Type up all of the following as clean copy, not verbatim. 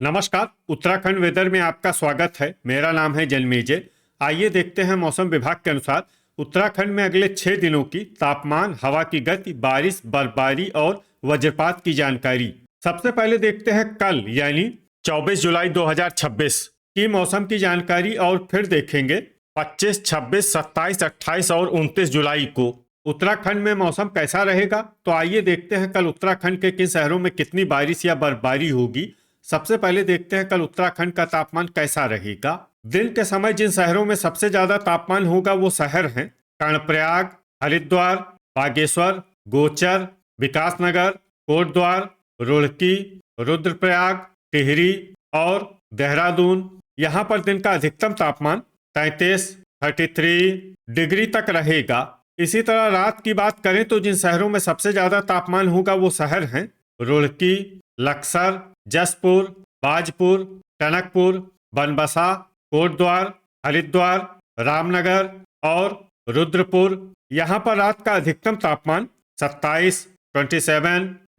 नमस्कार। उत्तराखंड वेदर में आपका स्वागत है। मेरा नाम है जन्मेजय। आइए देखते हैं मौसम विभाग के अनुसार उत्तराखंड में अगले 6 दिनों की तापमान, हवा की गति, बारिश, बर्फबारी और वज्रपात की जानकारी। सबसे पहले देखते हैं कल यानी 24 जुलाई 2026 की मौसम की जानकारी और फिर देखेंगे 25, 26, 27, 28 और 29 जुलाई को उत्तराखंड में मौसम कैसा रहेगा। तो आइए देखते हैं कल उत्तराखंड के किन शहरों में कितनी बारिश या बर्फबारी होगी। सबसे पहले देखते हैं कल उत्तराखंड का तापमान कैसा रहेगा। दिन के समय जिन शहरों में सबसे ज्यादा तापमान होगा वो शहर हैं कर्णप्रयाग, हरिद्वार, बागेश्वर, गोचर, विकासनगर, कोटद्वार, रुड़की, रुद्रप्रयाग, टिहरी और देहरादून। यहाँ पर दिन का अधिकतम तापमान 33 डिग्री तक रहेगा। इसी तरह रात की बात करें तो जिन शहरों में सबसे ज्यादा तापमान होगा वो शहर हैं रुड़की, लक्सर, जसपुर, बाजपुर, टनकपुर, बनबसा, कोटद्वार, हरिद्वार, रामनगर और रुद्रपुर। यहाँ पर रात का अधिकतम तापमान 27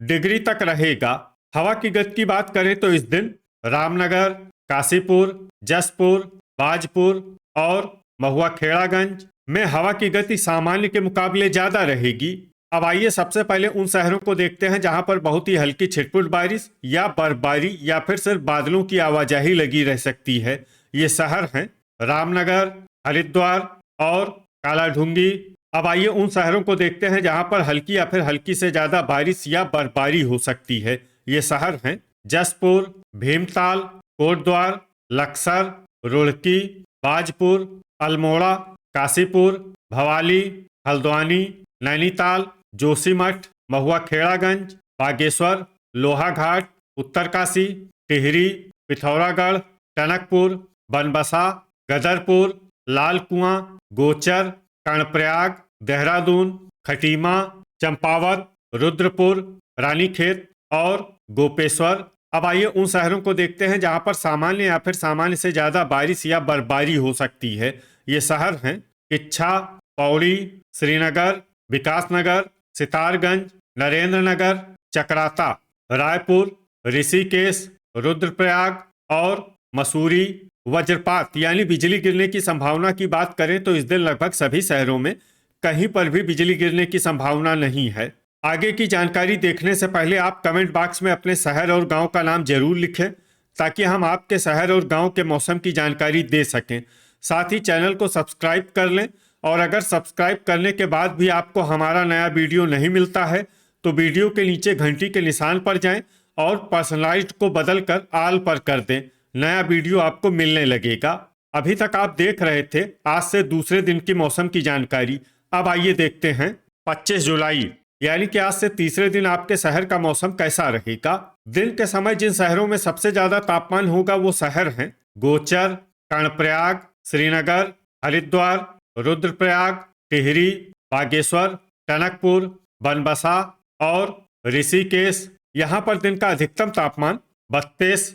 डिग्री तक रहेगा। हवा की गति की बात करें तो इस दिन रामनगर, काशीपुर, जसपुर, बाजपुर और महुआ खेड़ागंज में हवा की गति सामान्य के मुकाबले ज्यादा रहेगी। अब आइए सबसे पहले उन शहरों को देखते हैं जहां पर बहुत ही हल्की छिटपुट बारिश या बर्फबारी या फिर सिर्फ बादलों की आवाजाही लगी रह सकती है। ये शहर हैं रामनगर, हरिद्वार और कालाढूंगी। अब आइए उन शहरों को देखते हैं जहां पर हल्की या फिर हल्की से ज्यादा बारिश या बर्फबारी हो सकती है। ये शहर हैं जसपुर, भीमताल, कोटद्वार, लक्सर, रुड़की, बाजपुर, अल्मोड़ा, काशीपुर, भवाली, हल्द्वानी, नैनीताल, जोशीमठ, महुआ खेड़ागंज, बागेश्वर, लोहाघाट, उत्तरकाशी, टिहरी, पिथौरागढ़, टनकपुर, बनबसा, गदरपुर, लाल कुआं, गोचर, कर्णप्रयाग, देहरादून, खटीमा, चंपावत, रुद्रपुर, रानीखेत और गोपेश्वर। अब आइए उन शहरों को देखते हैं जहां पर सामान्य या फिर सामान्य से ज्यादा बारिश या बर्फबारी हो सकती है। ये शहर हैं किच्छा, पौड़ी, श्रीनगर, विकासनगर, सितारगंज, नरेंद्रनगर, चकराता, रायपुर, ऋषिकेश, रुद्रप्रयाग और मसूरी। वज्रपात यानी बिजली गिरने की संभावना की बात करें तो इस दिन लगभग सभी शहरों में कहीं पर भी बिजली गिरने की संभावना नहीं है। आगे की जानकारी देखने से पहले आप कमेंट बॉक्स में अपने शहर और गांव का नाम जरूर लिखें ताकि हम आपके शहर और गांव के मौसम की जानकारी दे सकें। साथ ही चैनल को सब्सक्राइब कर लें और अगर सब्सक्राइब करने के बाद भी आपको हमारा नया वीडियो नहीं मिलता है तो वीडियो के नीचे घंटी के निशान पर जाएं और पर्सनलाइज्ड को बदलकर ऑल पर कर दें। नया वीडियो आपको मिलने लगेगा। अभी तक आप देख रहे थे आज से दूसरे दिन की मौसम की जानकारी। अब आइए देखते हैं 25 जुलाई यानी कि आज से तीसरे दिन आपके शहर का मौसम कैसा रहेगा। दिन के समय जिन शहरों में सबसे ज्यादा तापमान होगा वो शहर हैं गोचर, कर्णप्रयाग, श्रीनगर, हरिद्वार, रुद्रप्रयाग, टिहरी, बागेश्वर, टनकपुर, बनबसा और ऋषिकेश। यहाँ पर दिन का अधिकतम तापमान 32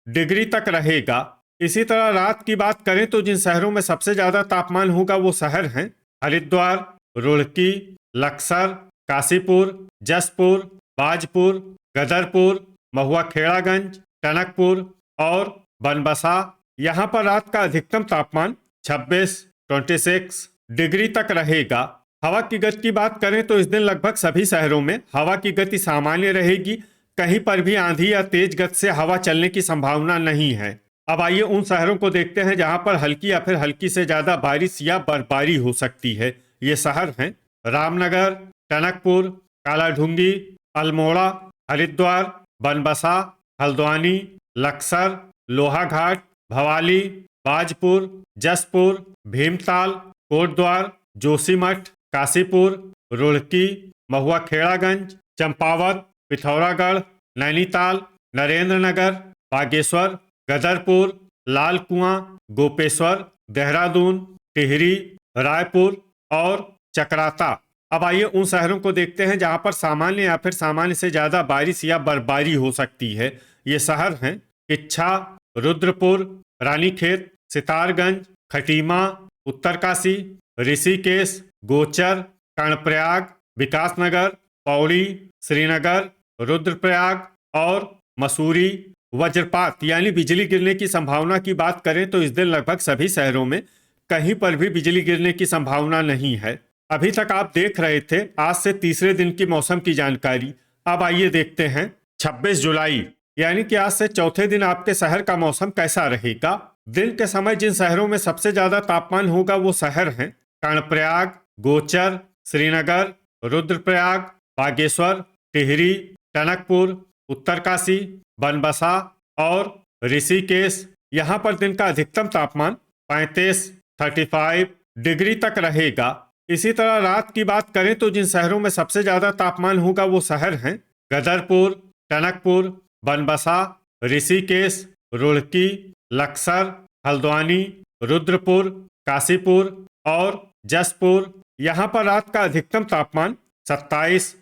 डिग्री तक रहेगा। इसी तरह रात की बात करें तो जिन शहरों में सबसे ज्यादा तापमान होगा वो शहर हैं हरिद्वार, रुड़की, लक्सर, काशीपुर, जसपुर, बाजपुर, गदरपुर, महुआ खेड़ागंज, टनकपुर और बनबसा। यहाँ पर रात का अधिकतम तापमान 26 डिग्री तक रहेगा। हवा की गति की बात करें तो इस दिन लगभग सभी शहरों में हवा की गति सामान्य रहेगी। कहीं पर भी आंधी या तेज गति से हवा चलने की संभावना नहीं है। अब आइए उन शहरों को देखते हैं जहां पर हल्की या फिर हल्की से ज्यादा बारिश या बर्फबारी हो सकती है। ये शहर हैं रामनगर, टनकपुर, कालाढूंगी, अल्मोड़ा, हरिद्वार, बनबसा, हल्द्वानी, लक्सर, लोहाघाट, भवाली, बाजपुर, जसपुर, भीमताल, कोटद्वार, जोशीमठ, काशीपुर, रुड़की, महुआ खेड़ागंज, चंपावत, पिथौरागढ़, नैनीताल, नरेंद्रनगर, बागेश्वर, गदरपुर, लाल कुआं, गोपेश्वर, देहरादून, टिहरी, रायपुर और चकराता। अब आइए उन शहरों को देखते हैं जहां पर सामान्य या फिर सामान्य से ज्यादा बारिश या बर्फबारी हो सकती है। ये शहर हैं किच्छा, रुद्रपुर, रानीखेत, सितारगंज, खटीमा, उत्तरकाशी, ऋषिकेश, गोचर, कर्णप्रयाग, विकासनगर, पौड़ी, श्रीनगर, रुद्रप्रयाग और मसूरी। वज्रपात यानी बिजली गिरने की संभावना की बात करें तो इस दिन लगभग सभी शहरों में कहीं पर भी बिजली गिरने की संभावना नहीं है। अभी तक आप देख रहे थे आज से तीसरे दिन की मौसम की जानकारी। अब आइए देखते हैं 26 जुलाई यानी कि आज से चौथे दिन आपके शहर का मौसम कैसा रहेगा। दिन के समय जिन शहरों में सबसे ज्यादा तापमान होगा वो शहर हैं कर्णप्रयाग, गोचर, श्रीनगर, रुद्रप्रयाग, बागेश्वर, टिहरी, टनकपुर, उत्तरकाशी, बनबसा और ऋषिकेश। यहाँ पर दिन का अधिकतम तापमान 35 डिग्री तक रहेगा। इसी तरह रात की बात करें तो जिन शहरों में सबसे ज्यादा तापमान होगा वो शहर हैं गदरपुर, टनकपुर, बनबसा, ऋषिकेश, रुड़की, लक्सर, हल्द्वानी, रुद्रपुर, काशीपुर और जसपुर। यहाँ पर रात का अधिकतम तापमान 27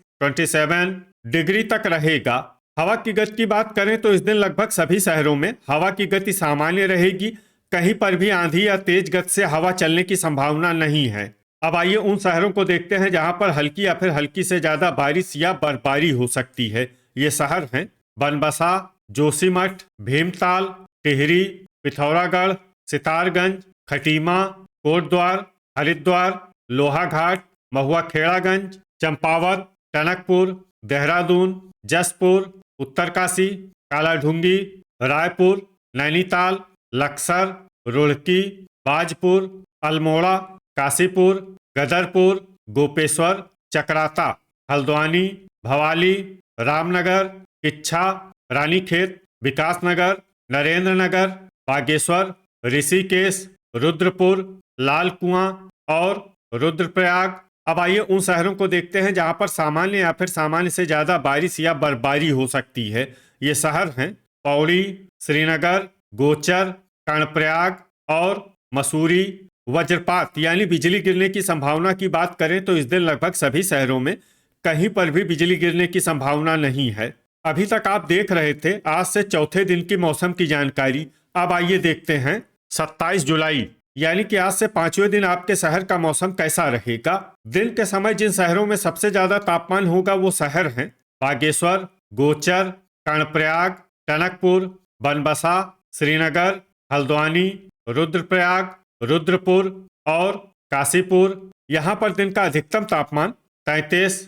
डिग्री तक रहेगा। हवा की गति की बात करें तो इस दिन लगभग सभी शहरों में हवा की गति सामान्य रहेगी। कहीं पर भी आंधी या तेज गति से हवा चलने की संभावना नहीं है। अब आइए उन शहरों को देखते हैं जहां पर हल्की या फिर हल्की से ज्यादा बारिश या बर्फबारी हो सकती है। ये शहर हैं बनबसा, जोशीमठ, भीमताल, टिहरी, पिथौरागढ़, सितारगंज, खटीमा, कोटद्वार, हरिद्वार, लोहाघाट, महुआ खेड़ागंज, चंपावत, टनकपुर, देहरादून, जसपुर, उत्तरकाशी, कालाढूंगी, रायपुर, नैनीताल, लक्सर, रुड़की, बाजपुर, अल्मोड़ा, काशीपुर, गदरपुर, गोपेश्वर, चकराता, हल्द्वानी, भवाली, रामनगर, किच्छा, रानीखेत, विकासनगर, नरेंद्रनगर, बागेश्वर, ऋषिकेश, रुद्रपुर, लाल कुआं और रुद्रप्रयाग। अब आइए उन शहरों को देखते हैं जहां पर सामान्य या फिर सामान्य से ज्यादा बारिश या बर्फबारी हो सकती है। ये शहर हैं पौड़ी, श्रीनगर, गोचर, कर्णप्रयाग और मसूरी। वज्रपात यानी बिजली गिरने की संभावना की बात करें तो इस दिन लगभग सभी शहरों में कहीं पर भी बिजली गिरने की संभावना नहीं है। अभी तक आप देख रहे थे आज से चौथे दिन की मौसम की जानकारी। अब आइए देखते हैं 27 जुलाई यानी कि आज से पांचवें दिन आपके शहर का मौसम कैसा रहेगा। दिन के समय जिन शहरों में सबसे ज्यादा तापमान होगा वो शहर हैं बागेश्वर, गोचर, कर्णप्रयाग, टनकपुर, बनबसा, श्रीनगर, हल्द्वानी, रुद्रप्रयाग, रुद्रपुर और काशीपुर। यहाँ पर दिन का अधिकतम तापमान 33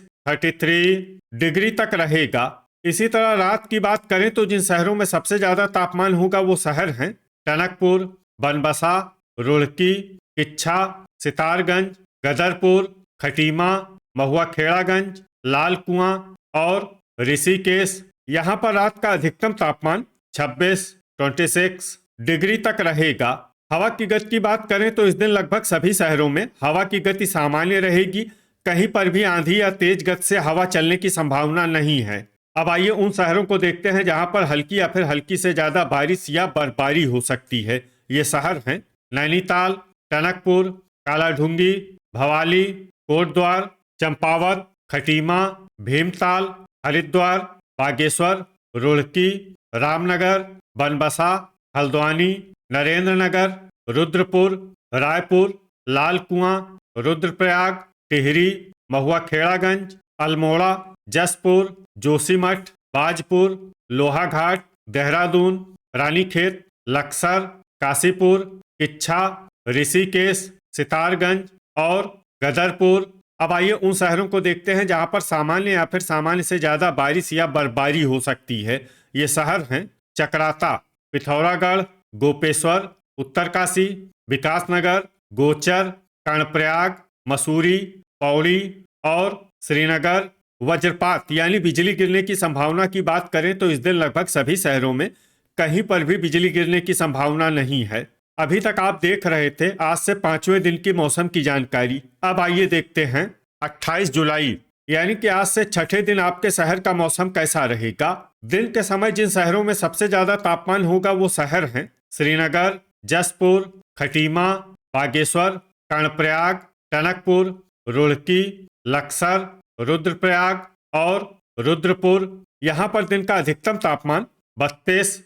डिग्री तक रहेगा। इसी तरह रात की बात करें तो जिन शहरों में सबसे ज्यादा तापमान होगा वो शहर हैं टनकपुर, बनबसा, रुड़की, किच्छा, सितारगंज, गदरपुर, खटीमा, महुआ खेड़ागंज, लाल कुआं और ऋषिकेश। यहाँ पर रात का अधिकतम तापमान 26 डिग्री तक रहेगा। हवा की गति की बात करें तो इस दिन लगभग सभी शहरों में हवा की गति सामान्य रहेगी। कहीं पर भी आंधी या तेज गति से हवा चलने की संभावना नहीं है। अब आइए उन शहरों को देखते हैं जहां पर हल्की या फिर हल्की से ज्यादा बारिश या बर्फबारी हो सकती है। ये शहर हैं नैनीताल, टनकपुर, कालाढूंगी, भवाली, कोटद्वार, चंपावत, खटीमा, भीमताल, हरिद्वार, बागेश्वर, रुड़की, रामनगर, बनबसा, हल्द्वानी, नरेंद्रनगर, रुद्रपुर, रायपुर, लाल कुआं, रुद्रप्रयाग, टिहरी, महुआ खेड़ागंज, अल्मोड़ा, जसपुर, जोशीमठ, बाजपुर, लोहाघाट, देहरादून, रानीखेत, लक्सर, काशीपुर, किच्छा, ऋषिकेश, सितारगंज और गदरपुर। अब आइए उन शहरों को देखते हैं जहां पर सामान्य या फिर सामान्य से ज्यादा बारिश या बर्फबारी हो सकती है। ये शहर हैं चकराता, पिथौरागढ़, गोपेश्वर, उत्तरकाशी, विकासनगर, गोचर, कर्णप्रयाग, मसूरी, पौड़ी और श्रीनगर। वज्रपात यानी बिजली गिरने की संभावना की बात करें तो इस दिन लगभग सभी शहरों में कहीं पर भी बिजली गिरने की संभावना नहीं है। अभी तक आप देख रहे थे आज से पांचवें दिन की मौसम की जानकारी। अब आइए देखते हैं 28 जुलाई यानी कि आज से छठे दिन आपके शहर का मौसम कैसा रहेगा। दिन के समय जिन शहरों में सबसे ज्यादा तापमान होगा वो शहर हैं श्रीनगर, जसपुर, खटीमा, बागेश्वर, कर्णप्रयाग, टनकपुर, रुड़की, लक्सर, रुद्रप्रयाग और रुद्रपुर। यहाँ पर दिन का अधिकतम तापमान 32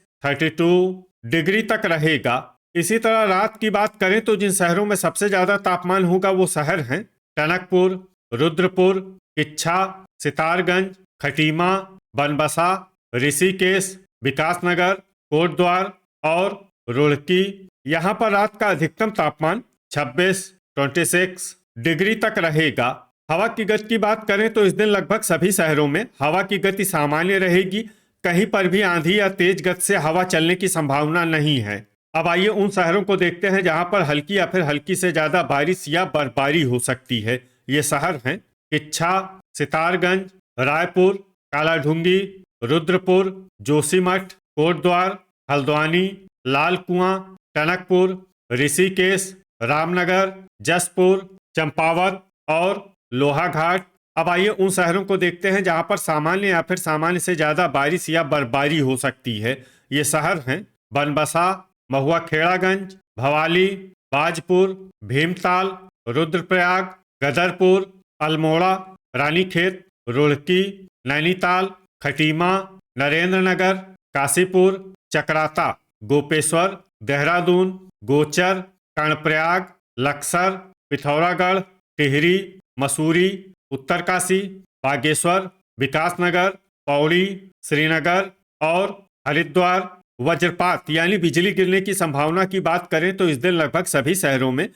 डिग्री तक रहेगा। इसी तरह रात की बात करें तो जिन शहरों में सबसे ज्यादा तापमान होगा वो शहर हैं टनकपुर, रुद्रपुर, किच्छा, सितारगंज, खटीमा, बनबसा, ऋषिकेश, विकासनगर, कोटद्वार और रुड़की। यहाँ पर रात का अधिकतम तापमान 26 डिग्री तक रहेगा। हवा की गति की बात करें तो इस दिन लगभग सभी शहरों में हवा की गति सामान्य रहेगी। कहीं पर भी आंधी या तेज गति से हवा चलने की संभावना नहीं है। अब आइए उन शहरों को देखते हैं जहां पर हल्की या फिर हल्की से ज्यादा बारिश या बर्फबारी हो सकती है। ये शहर हैं किच्छा, सितारगंज, रायपुर, कालाढूंगी, रुद्रपुर, जोशीमठ, कोटद्वार, हल्द्वानी, लाल कुआं, टनकपुर, ऋषिकेश, रामनगर, जसपुर, चंपावत और लोहाघाट। अब आइए उन शहरों को देखते हैं जहां पर सामान्य या फिर सामान्य से ज्यादा बारिश या बर्फबारी हो सकती है। ये शहर हैं बनबसा, महुआ खेड़ागंज, भवाली, बाजपुर, भीमताल, रुद्रप्रयाग, गदरपुर, अल्मोड़ा, रानीखेत, रुड़की, नैनीताल, खटीमा, नरेंद्रनगर, काशीपुर, चकराता, गोपेश्वर, देहरादून, गोचर, कर्णप्रयाग, लक्सर, पिथौरागढ़, टिहरी, मसूरी, उत्तरकाशी, बागेश्वर, विकासनगर, पौड़ी, श्रीनगर और हरिद्वार। वज्रपात यानी बिजली गिरने की संभावना की बात करें तो इस दिन लगभग सभी शहरों में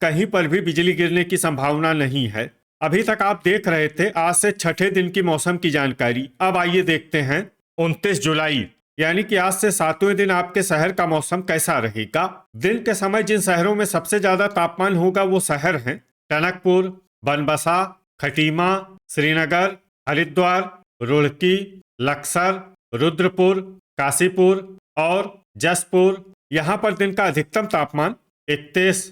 कहीं पर भी बिजली गिरने की संभावना नहीं है। अभी तक आप देख रहे थे आज से छठे दिन की मौसम की जानकारी। अब आइए देखते हैं 29 जुलाई यानी कि आज से 7वें दिन आपके शहर का मौसम कैसा रहेगा। दिन के समय जिन शहरों में सबसे ज्यादा तापमान होगा वो शहर हैं टनकपुर, बनबसा, खटीमा, श्रीनगर, हरिद्वार, रुड़की, लक्सर, रुद्रपुर, काशीपुर और जसपुर। यहाँ पर दिन का अधिकतम तापमान 31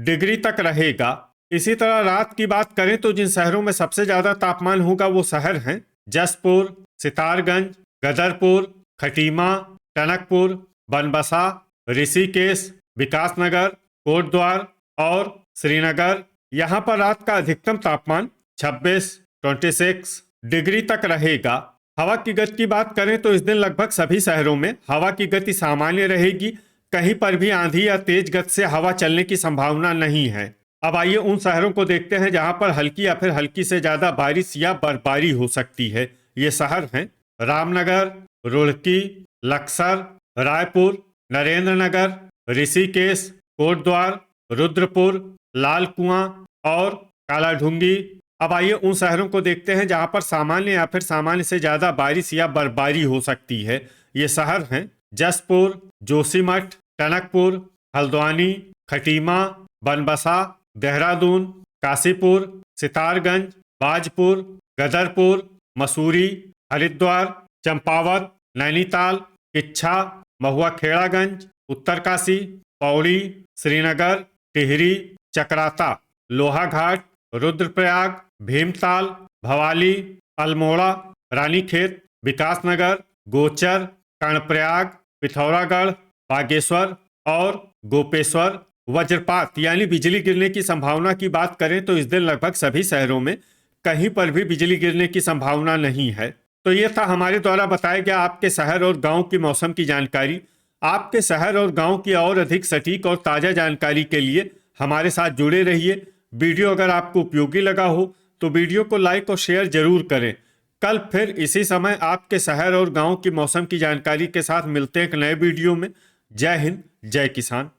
डिग्री तक रहेगा। इसी तरह रात की बात करें तो जिन शहरों में सबसे ज्यादा तापमान होगा वो शहर हैं जसपुर, सितारगंज, गदरपुर, खटीमा, टनकपुर, बनबसा, ऋषिकेश, विकासनगर, कोटद्वार और श्रीनगर। यहाँ पर रात का अधिकतम तापमान 26 डिग्री तक रहेगा। हवा की गति की बात करें तो इस दिन लगभग सभी शहरों में हवा की गति सामान्य रहेगी। कहीं पर भी आंधी या तेज गति से हवा चलने की संभावना नहीं है। अब आइए उन शहरों को देखते हैं जहां पर हल्की या फिर हल्की से ज्यादा बारिश या बर्फबारी हो सकती है। ये शहर हैं रामनगर, रुड़की, लक्सर, रायपुर, नरेंद्रनगर, ऋषिकेश, कोटद्वार, रुद्रपुर, लाल कुआं और कालाढूंगी। अब आइए उन शहरों को देखते हैं जहां पर सामान्य या फिर सामान्य से ज्यादा बारिश या बर्फबारी हो सकती है। ये शहर हैं जसपुर, जोशीमठ, टनकपुर, हल्द्वानी, खटीमा, बनबसा, देहरादून, काशीपुर, सितारगंज, बाजपुर, गदरपुर, मसूरी, हरिद्वार, चंपावत, नैनीताल, किच्छा, महुआ खेड़ागंज, उत्तरकाशी, पौड़ी, श्रीनगर, टिहरी, चकराता, लोहाघाट, रुद्रप्रयाग, भीमताल, भवाली, अल्मोड़ा, रानीखेत, विकासनगर, गोचर, कर्णप्रयाग, पिथौरागढ़, बागेश्वर और गोपेश्वर। वज्रपात यानी बिजली गिरने की संभावना की बात करें तो इस दिन लगभग सभी शहरों में कहीं पर भी बिजली गिरने की संभावना नहीं है। तो ये था हमारे द्वारा बताया गया आपके शहर और गांव की मौसम की जानकारी। आपके शहर और गांव की और अधिक सटीक और ताज़ा जानकारी के लिए हमारे साथ जुड़े रहिए। वीडियो अगर आपको उपयोगी लगा हो तो वीडियो को लाइक और शेयर जरूर करें। कल फिर इसी समय आपके शहर और गांव की मौसम की जानकारी के साथ मिलते हैं एक नए वीडियो में। जय हिंद, जय किसान।